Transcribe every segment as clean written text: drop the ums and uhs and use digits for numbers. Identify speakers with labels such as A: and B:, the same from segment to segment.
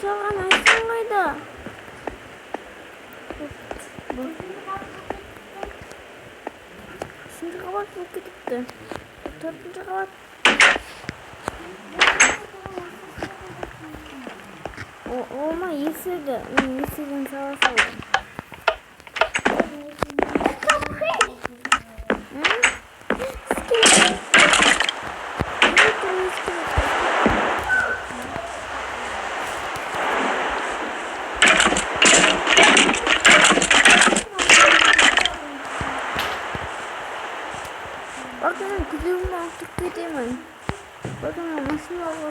A: саған айтсам қайда? Үшінші қабат болып кетіпті. Төртінші қабат. Олма есігі. Мен есігін сала салдым. Bakın güdümü atıp gidemem. Bakın masını alıp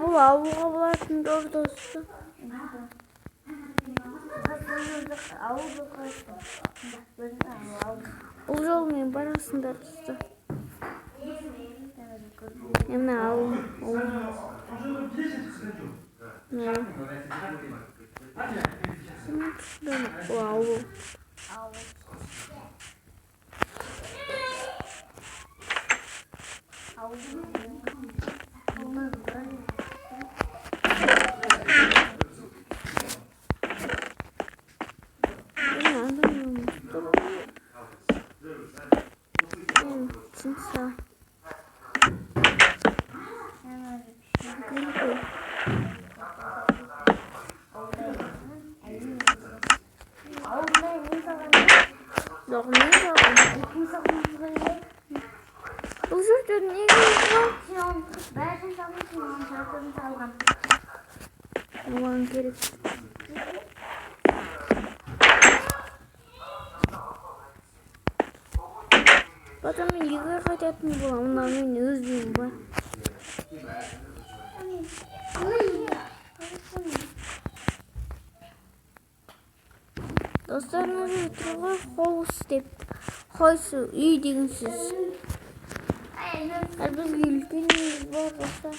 A: бұл ауылға болатын жол досы. Бұл жол мен барасыңдар досы. Мына ауыл. Бұл ауыл. 진짜. Bu çocuk niye geliyor? Ben sana Ulan gerek. Потом үйге қайтатын боламын, мен өз үйім бар. Достарыңыз отыруға қоғыз деп қойсы үй деген сөз. Бізге үлкен үйіміз бар достар.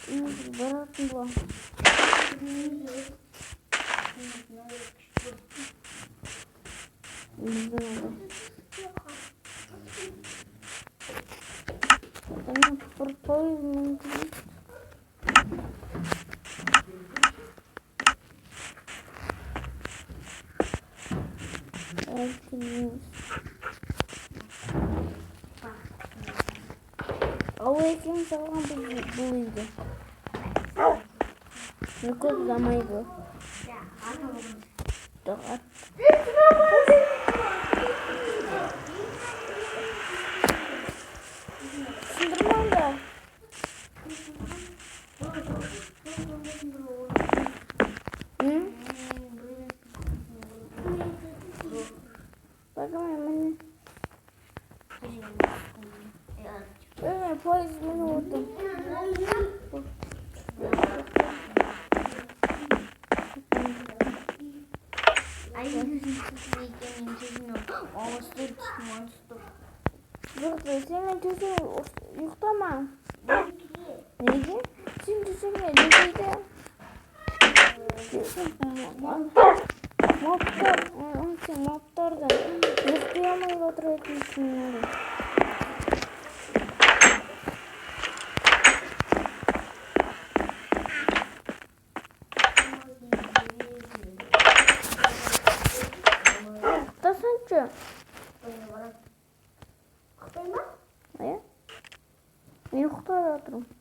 A: Үйімізге баратын боламын. Ауыл екеуін салған бұл үйді. Көп ұзамайды. Сындырмам да. Bakın hemen. Pois minuto. Sen ötesi yuktama. Neydi? Şimdi sen ötesi Moptorda yuktayamay oturayotgan düşünüyorum. Tasınçı. Aya? Ben yukarıda oturuyorum.